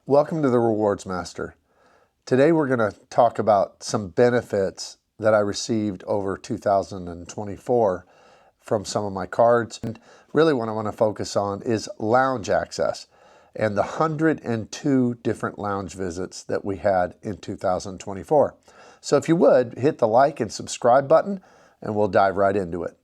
Welcome to the Rewards Master. Today we're going to talk about some benefits that I received over 2024 from some of my cards. And really what I want to focus on is lounge access and the 102 different lounge visits that we had in 2024. So if you would, hit the like and subscribe button and we'll dive right into it.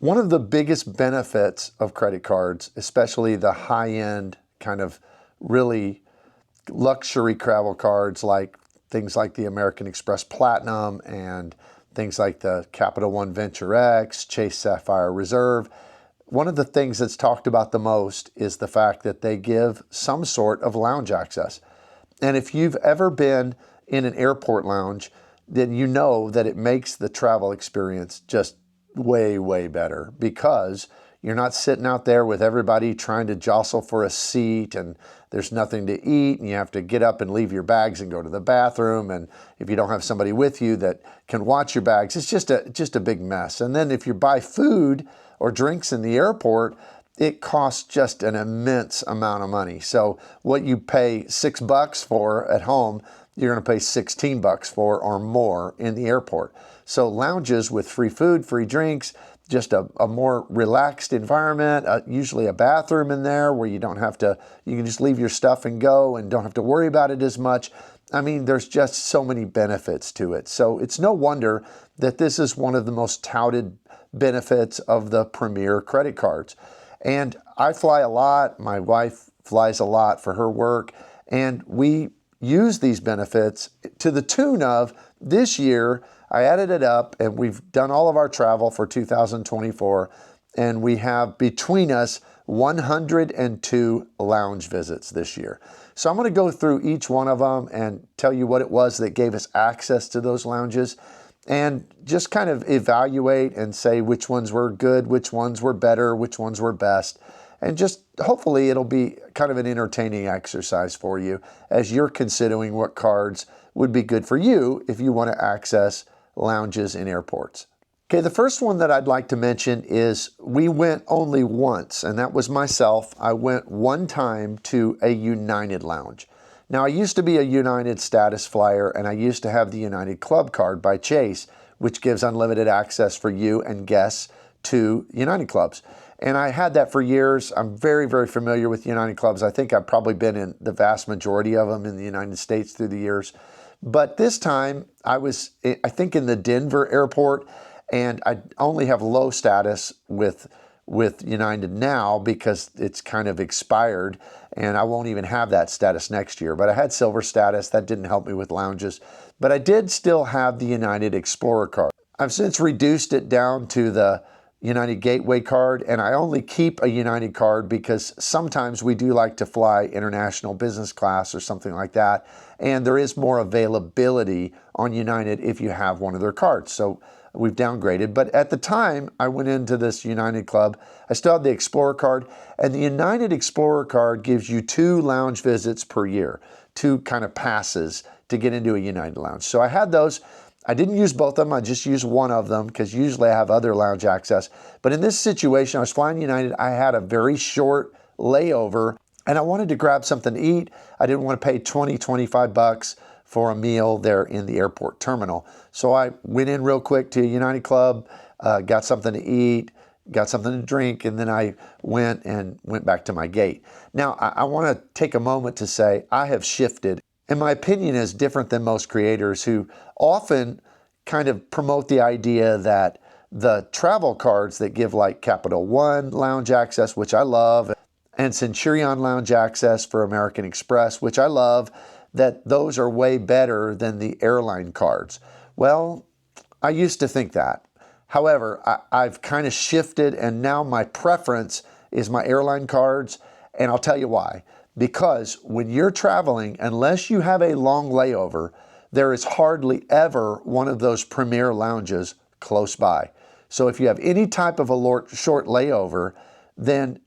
One of the biggest benefits of credit cards, especially the high-end kind of really luxury travel cards like things like the American Express Platinum and things like the Capital One Venture X, Chase Sapphire Reserve, one of the things that's talked about the most is the fact that they give some sort of lounge access. And if you've ever been in an airport lounge, then you know that it makes the travel experience just way better, because you're not sitting out there with everybody trying to jostle for a seat and there's nothing to eat and you have to get up and leave your bags and go to the bathroom, and if you don't have somebody with you that can watch your bags, it's just a big mess. And then if you buy food or drinks in the airport, it costs just an immense amount of money. So what you pay $6 for at home, you're going to pay $16 for or more in the airport. So lounges with free food, free drinks, just a more relaxed environment, usually a bathroom in there where you don't have to, you can just leave your stuff and go and don't have to worry about it as much. I mean, there's just so many benefits to it. So it's no wonder that this is one of the most touted benefits of the premier credit cards. And I fly a lot, my wife flies a lot for her work, and we use these benefits to the tune of, this year, I added it up and we've done all of our travel for 2024, and we have between us 102 lounge visits this year. So I'm going to go through each one of them and tell you what it was that gave us access to those lounges, and just kind of evaluate and say which ones were good, which ones were better, which ones were best. And just hopefully it'll be kind of an entertaining exercise for you as you're considering what cards would be good for you if you want to access lounges in airports. Okay, the first one that I'd like to mention is we went only once, and that was myself. I went one time to a United lounge. Now, I used to be a United status flyer, and I used to have the United Club card by Chase, which gives unlimited access for you and guests to United Clubs. And I had that for years. I'm very familiar with United Clubs. I think I've probably been in the vast majority of them in the United States through the years. But this time I was, I think, in the Denver airport, and I only have low status with United now because it's kind of expired and I won't even have that status next year. But I had silver status. That didn't help me with lounges. But I did still have the United Explorer card. I've since reduced it down to the United Gateway card, and I only keep a United card because sometimes we do like to fly international business class or something like that, and there is more availability on United if you have one of their cards. So we've downgraded. But at the time I went into this United Club, I still had the Explorer card, and the United Explorer card gives you 2 lounge visits per year, 2 kind of passes to get into a United lounge. So I had those. I didn't use both of them. I just used one of them because usually I have other lounge access. But in this situation, I was flying United. I had a very short layover and I wanted to grab something to eat. I didn't want to pay $25 for a meal there in the airport terminal. So I went in real quick to a United Club, got something to eat, got something to drink, and then I went back to my gate. Now, I want to take a moment to say I have shifted. And my opinion is different than most creators who often kind of promote the idea that the travel cards that give like Capital One lounge access, which I love, and Centurion lounge access for American Express, which I love, that those are way better than the airline cards. Well, I used to think that. However, I've kind of shifted, and now my preference is my airline cards, and I'll tell you why. Because when you're traveling, unless you have a long layover, there is hardly ever one of those premier lounges close by. So if you have any type of a short layover, then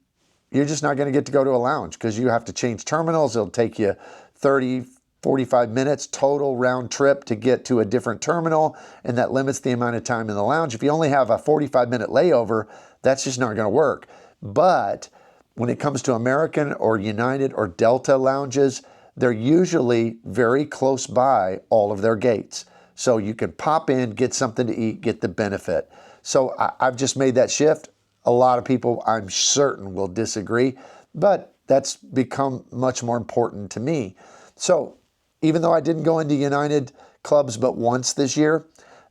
you're just not going to get to go to a lounge because you have to change terminals. It'll take you 30, 45 minutes total round trip to get to a different terminal, and that limits the amount of time in the lounge. If you only have a 45-minute layover, That's just not going to work. But when it comes to American or United or Delta lounges, they're usually very close by all of their gates. So you can pop in, get something to eat, get the benefit. So I've just made that shift. A lot of people, I'm certain, will disagree, but that's become much more important to me. So even though I didn't go into United clubs but once this year,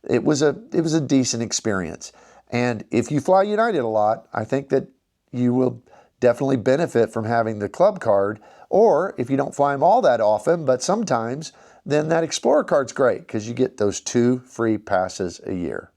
it was a decent experience. And if you fly United a lot, I think that you will definitely benefit from having the club card. Or if you don't fly them all that often, but sometimes, then that Explorer card's great because you get those 2 free passes a year.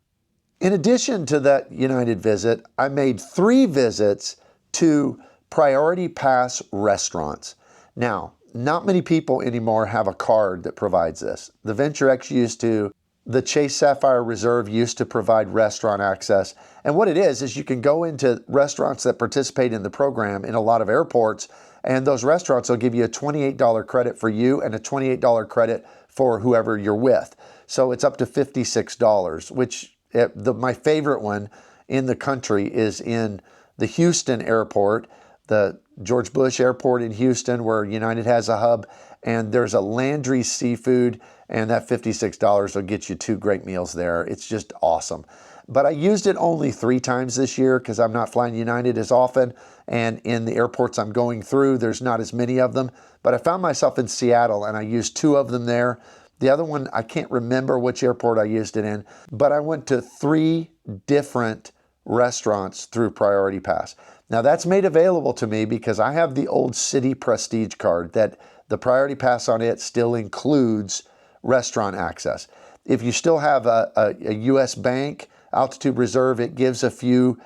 In addition to that United visit, I made 3 visits to Priority Pass restaurants. Now, not many people anymore have a card that provides this. The Venture X used to, the Chase Sapphire Reserve used to provide restaurant access. And what it is you can go into restaurants that participate in the program in a lot of airports, and those restaurants will give you a $28 credit for you and a $28 credit for whoever you're with. So it's up to $56, which my favorite one in the country is in the Houston airport, the George Bush Airport in Houston, where United has a hub, and there's a Landry Seafood, and that $56 will get you 2 great meals there. It's just awesome. But I used it only 3 times this year because I'm not flying United as often, and in the airports I'm going through, there's not as many of them. But I found myself in Seattle, and I used 2 of them there. The other one, I can't remember which airport I used it in, but I went to 3 different restaurants through Priority Pass. Now that's made available to me because I have the old City Prestige card that the Priority Pass on it still includes restaurant access. If you still have a U.S. Bank Altitude Reserve, it gives a few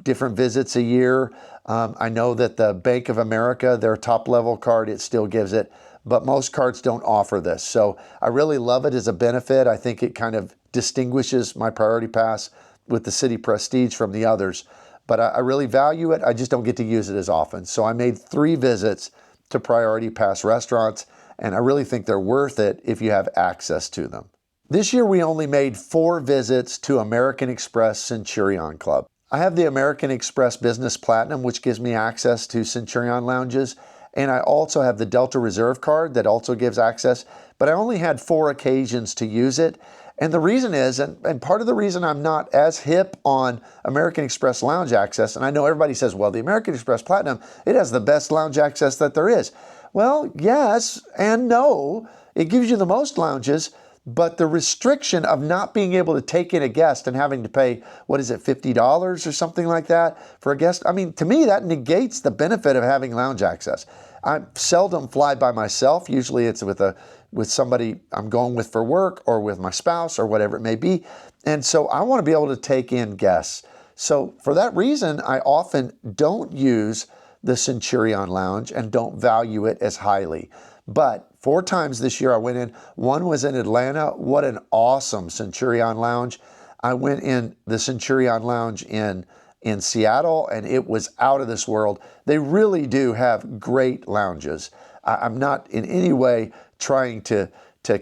different visits a year. I know that the Bank of America, their top level card, it still gives it, but most cards don't offer this. So I really love it as a benefit. I think it kind of distinguishes my Priority Pass with the City Prestige from the others. But I really value it. I just don't get to use it as often. So I made 3 visits to Priority Pass restaurants, and I really think they're worth it if you have access to them. This year we only made 4 visits to American Express Centurion Club. I have the American Express Business Platinum, which gives me access to Centurion lounges, and I also have the Delta Reserve card that also gives access, but I only had 4 occasions to use it. And the reason is, and part of the reason I'm not as hip on American Express lounge access, and I know everybody says, well, the American Express Platinum, it has the best lounge access that there is. Well, yes and no. It gives you the most lounges, but the restriction of not being able to take in a guest and having to pay, what is it, $50 or something like that for a guest? I mean, to me, that negates the benefit of having lounge access. I seldom fly by myself. Usually it's with somebody I'm going with for work or with my spouse or whatever it may be. And so I want to be able to take in guests. So for that reason, I often don't use the Centurion Lounge and don't value it as highly. But 4 times this year I went in. One was in Atlanta. What an awesome Centurion Lounge. I went in the Centurion Lounge in Seattle, and it was out of this world. They really do have great lounges. I'm not in any way trying to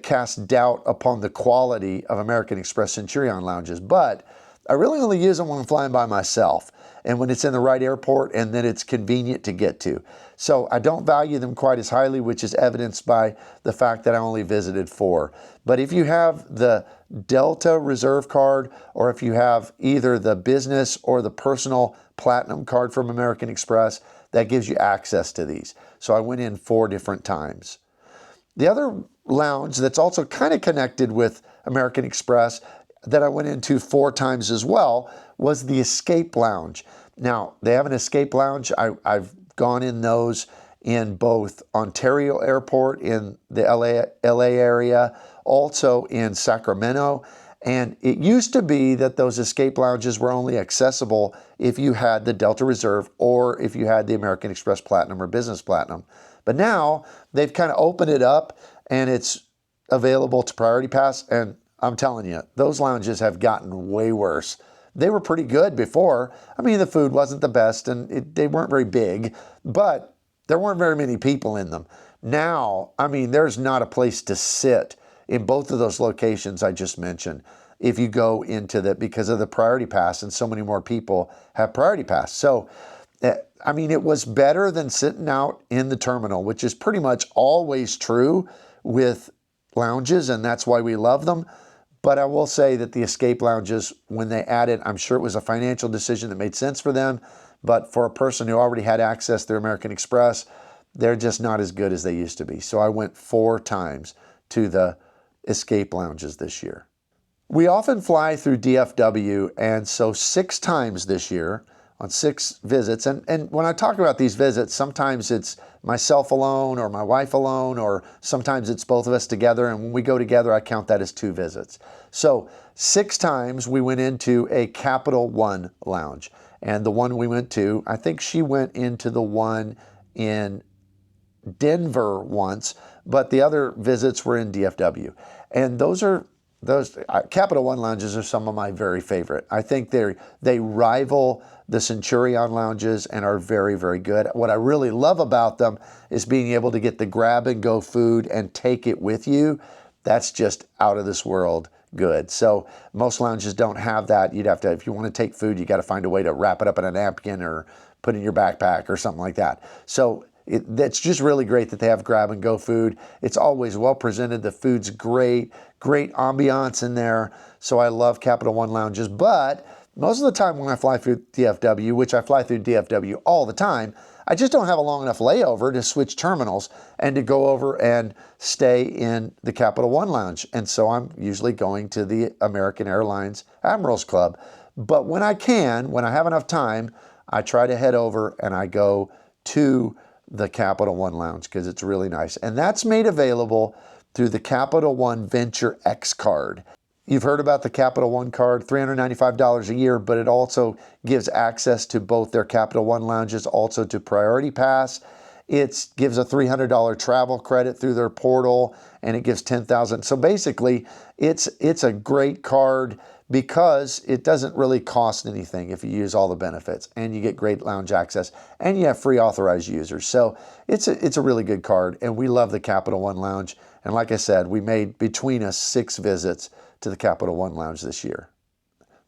cast doubt upon the quality of American Express Centurion lounges, but I really only use them when I'm flying by myself and when it's in the right airport and then it's convenient to get to. So I don't value them quite as highly, which is evidenced by the fact that I only visited 4. But if you have the Delta Reserve card, or if you have either the business or the personal platinum card from American Express, that gives you access to these. So I went in 4 different times. The other lounge that's also kind of connected with American Express that I went into 4 times as well was the Escape Lounge. Now, they have an Escape Lounge. I've gone in those in both Ontario Airport in the LA area, also in Sacramento. And it used to be that those Escape Lounges were only accessible if you had the Delta Reserve or if you had the American Express Platinum or Business Platinum. But now they've kind of opened it up and it's available to Priority Pass. And I'm telling you, those lounges have gotten way worse. They were pretty good before. I mean, the food wasn't the best and they weren't very big, but there weren't very many people in them. Now, I mean, there's not a place to sit in both of those locations I just mentioned. if you go into the, because of the priority pass, and so many more people have priority pass. So, I mean, it was better than sitting out in the terminal, which is pretty much always true with lounges, and that's why we love them. But I will say that the escape lounges, when they added, I'm sure it was a financial decision that made sense for them, but for a person who already had access through American Express, they're just not as good as they used to be. So I went 4 times to the escape lounges this year. We often fly through DFW, and so 6 times this year on 6 visits. And when I talk about these visits, sometimes it's myself alone or my wife alone, or sometimes it's both of us together. And when we go together, I count that as 2 visits. So 6 times we went into a Capital One lounge. And the one we went to, I think she went into the one in Denver once, but the other visits were in DFW. And those Capital One lounges are some of my very favorite. I think they rival the Centurion lounges and are very, very good. What I really love about them is being able to get the grab and go food and take it with you. That's just out of this world good. So most lounges don't have that. You'd have to, if you want to take food, you got to find a way to wrap it up in a napkin or put it in your backpack or something like that. So that's just really great that they have grab and go food. It's always well presented. The food's great, great ambiance in there. So I love Capital One lounges. But most of the time when I fly through DFW, which I fly through DFW all the time, I just don't have a long enough layover to switch terminals and to go over and stay in the Capital One lounge. And so I'm usually going to the American Airlines Admirals Club. But when I can, when I have enough time, I try to head over and I go to the Capital One lounge because it's really nice. And that's made available through the Capital One Venture X card. You've heard about the Capital One card, $395 a year, but it also gives access to both their Capital One lounges, also to Priority Pass. It gives a $300 travel credit through their portal, and it gives $10,000. So basically, it's a great card because it doesn't really cost anything if you use all the benefits, and you get great lounge access, and you have free authorized users. So it's a really good card, and we love the Capital One lounge. And like I said, we made between us 6 visits to the Capital One lounge this year.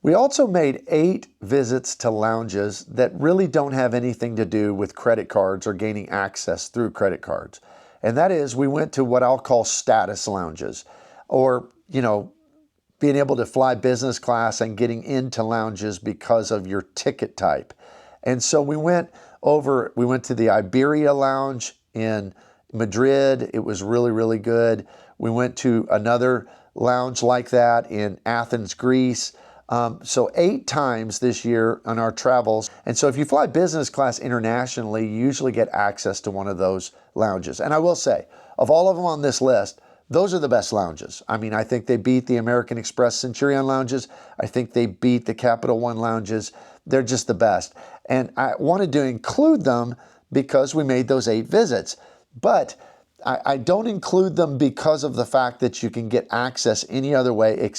We also made 8 visits to lounges that really don't have anything to do with credit cards or gaining access through credit cards. And that is, we went to what I'll call status lounges, or, being able to fly business class and getting into lounges because of your ticket type. And so we went to the Iberia lounge in Madrid. It was really, really good. We went to another lounge like that in Athens, Greece. So 8 times this year on our travels. And so if you fly business class internationally, you usually get access to one of those lounges. And I will say, of all of them on this list, those are the best lounges. I mean, I think they beat the American Express Centurion lounges. I think they beat the Capital One lounges. They're just the best. And I wanted to include them because we made those 8 visits. But I don't include them because of the fact that you can get access any other way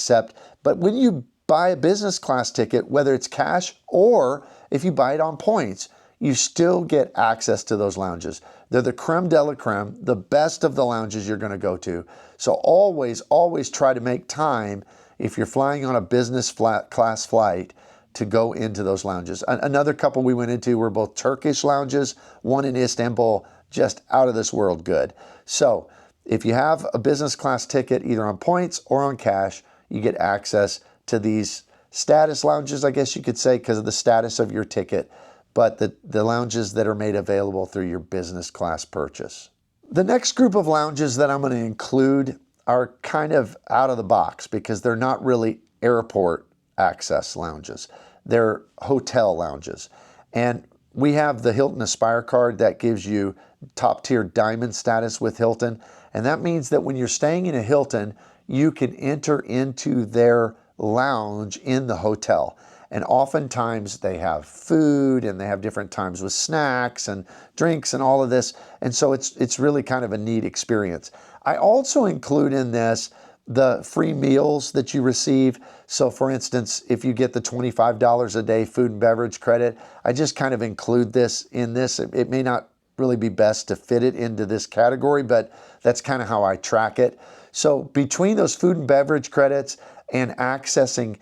but when you buy a business class ticket, whether it's cash or if you buy it on points, you still get access to those lounges. They're the creme de la creme, the best of the lounges you're going to go to. So always, always try to make time if you're flying on a business class flight to go into those lounges. Another couple we went into were both Turkish lounges, one in Istanbul, just out of this world good. So if you have a business class ticket, either on points or on cash, you get access to these status lounges, I guess you could say, because of the status of your ticket, but the lounges that are made available through your business class purchase. The next group of lounges that I'm going to include are kind of out of the box because they're not really airport access lounges. They're hotel lounges. And we have the Hilton Aspire card that gives you top tier diamond status with Hilton. And that means that when you're staying in a Hilton, you can enter into their lounge in the hotel. And oftentimes they have food and they have different times with snacks and drinks and all of this. And so it's really kind of a neat experience. I also include in this the free meals that you receive. So for instance, if you get the $25 a day food and beverage credit, I just kind of include this in this. It may not really be best to fit it into this category, but that's kind of how I track it. So between those food and beverage credits and accessing,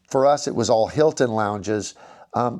for us, it was all Hilton lounges.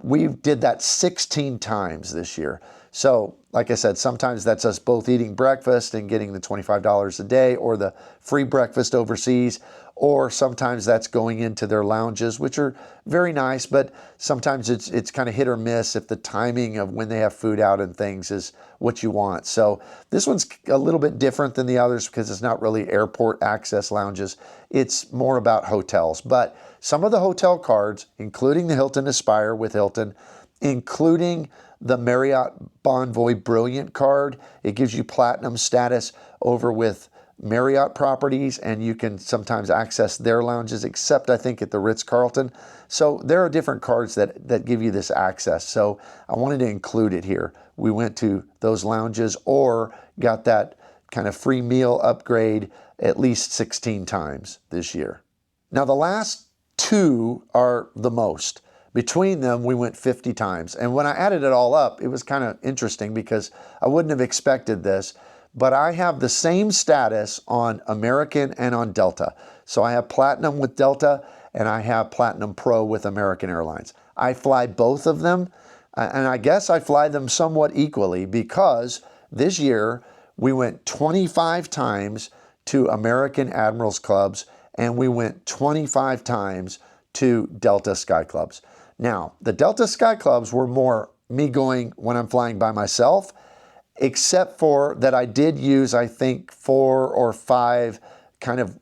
We did that 16 times this year. So, like I said, sometimes that's us both eating breakfast and getting the $25 a day or the free breakfast overseas, or sometimes that's going into their lounges, which are very nice, but sometimes it's kind of hit or miss if the timing of when they have food out and things is what you want. So this one's a little bit different than the others because it's not really airport access lounges. It's more about hotels. But some of the hotel cards, including the Hilton Aspire with Hilton, including the Marriott Bonvoy Brilliant card, it gives you platinum status over with Marriott properties, and you can sometimes access their lounges, except I think at the Ritz-Carlton. So there are different cards that give you this access. So I wanted to include it here. We went to those lounges or got that kind of free meal upgrade at least 16 times this year. Now the last two are the most. Between them, we went 50 times. And when I added it all up, it was kind of interesting because I wouldn't have expected this. But I have the same status on American and on Delta. So I have Platinum with Delta and I have Platinum Pro with American Airlines. I fly both of them, and I guess I fly them somewhat equally because this year we went 25 times to American Admirals Clubs and we went 25 times to Delta Sky Clubs. Now, the Delta Sky Clubs were more me going when I'm flying by myself, except for that I did use, I think, 4 or 5 kind of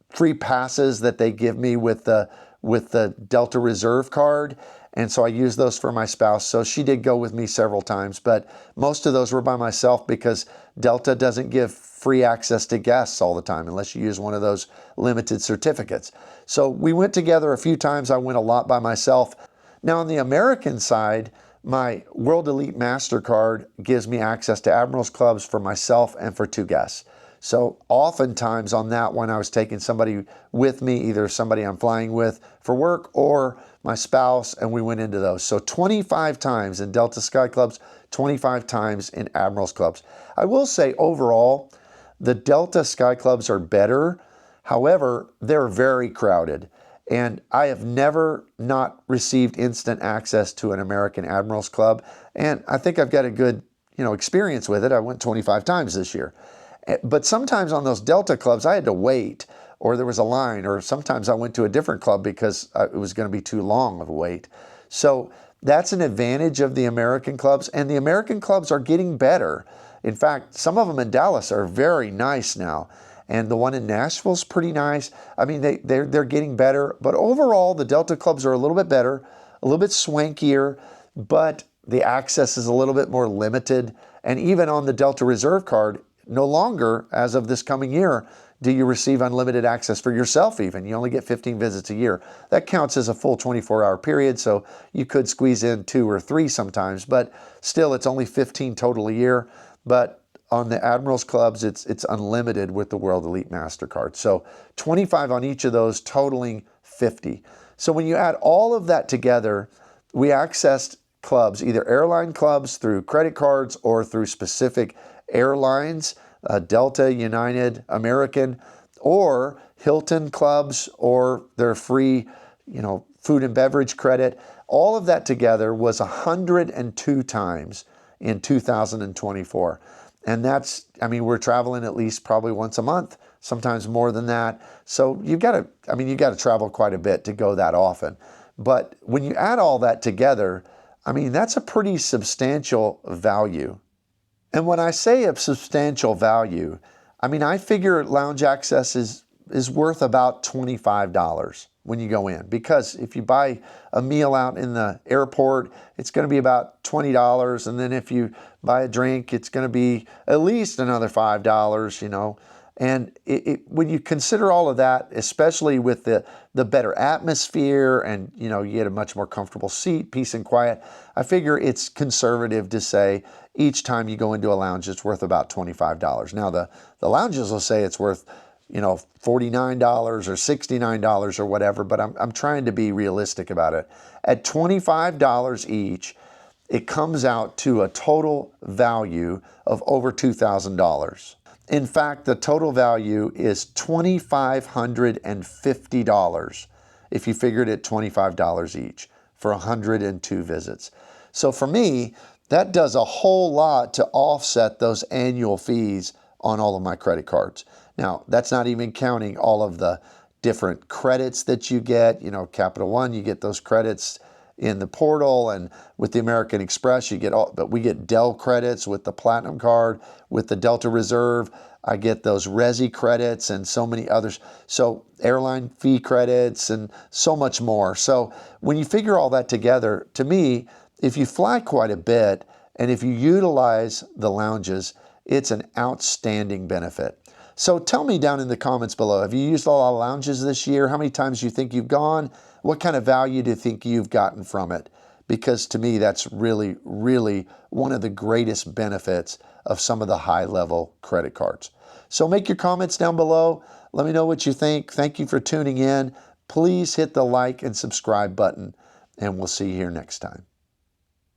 free passes that they give me with the Delta Reserve card. And so I used those for my spouse. So she did go with me several times, but most of those were by myself because Delta doesn't give free access to guests all the time unless you use one of those limited certificates. So we went together a few times. I went a lot by myself. Now on the American side, my World Elite MasterCard gives me access to Admirals Clubs for myself and for 2 guests. So oftentimes on that one, I was taking somebody with me, either somebody I'm flying with for work or my spouse, and we went into those. So 25 times in Delta Sky Clubs, 25 times in Admirals Clubs. I will say overall, the Delta Sky Clubs are better. However, they're very crowded. And I have never not received instant access to an American Admirals Club. And I think I've got a good, experience with it. I went 25 times this year. But sometimes on those Delta clubs, I had to wait, or there was a line, or sometimes I went to a different club because it was going to be too long of a wait. So that's an advantage of the American clubs. And the American clubs are getting better. In fact, some of them in Dallas are very nice now. And the one in Nashville is pretty nice. I mean, they're getting better. But overall, the Delta clubs are a little bit better, a little bit swankier, but the access is a little bit more limited. And even on the Delta Reserve card, no longer, as of this coming year, do you receive unlimited access for yourself even. You only get 15 visits a year. That counts as a full 24-hour period, so you could squeeze in 2 or 3 sometimes, but still it's only 15 total a year. But on the Admirals Clubs, it's unlimited with the World Elite MasterCard. So 25 on each of those, totaling 50. So when you add all of that together, we accessed clubs, either airline clubs through credit cards or through specific airlines, Delta, United, American, or Hilton clubs, or their free, food and beverage credit. All of that together was 102 times in 2024. And we're traveling at least probably once a month, sometimes more than that. So you've got to travel quite a bit to go that often. But when you add all that together, that's a pretty substantial value. And when I say a substantial value, I figure lounge access is worth about $25 when you go in. Because if you buy a meal out in the airport, it's going to be about $20. And then if you buy a drink, it's going to be at least another $5, And when you consider all of that, especially with the better atmosphere and, you get a much more comfortable seat, peace and quiet, I figure it's conservative to say each time you go into a lounge, it's worth about $25. Now, the lounges will say it's worth, $49 or $69 or whatever, but I'm trying to be realistic about it. At $25 each, it comes out to a total value of over $2,000. In fact, the total value is $2,550 if you figured it $25 each for 102 visits. So for me, that does a whole lot to offset those annual fees on all of my credit cards. Now, that's not even counting all of the different credits that you get. You know, Capital One, you get those credits in the portal, and with the American Express, you get all, but we get Dell credits with the Platinum card, with the Delta Reserve. I get those Resi credits and so many others. So airline fee credits and so much more. So when you figure all that together, to me, if you fly quite a bit and if you utilize the lounges, it's an outstanding benefit. So tell me down in the comments below, have you used a lot of lounges this year? How many times do you think you've gone? What kind of value do you think you've gotten from it? Because to me, that's really, really one of the greatest benefits of some of the high-level credit cards. So make your comments down below. Let me know what you think. Thank you for tuning in. Please hit the like and subscribe button, and we'll see you here next time.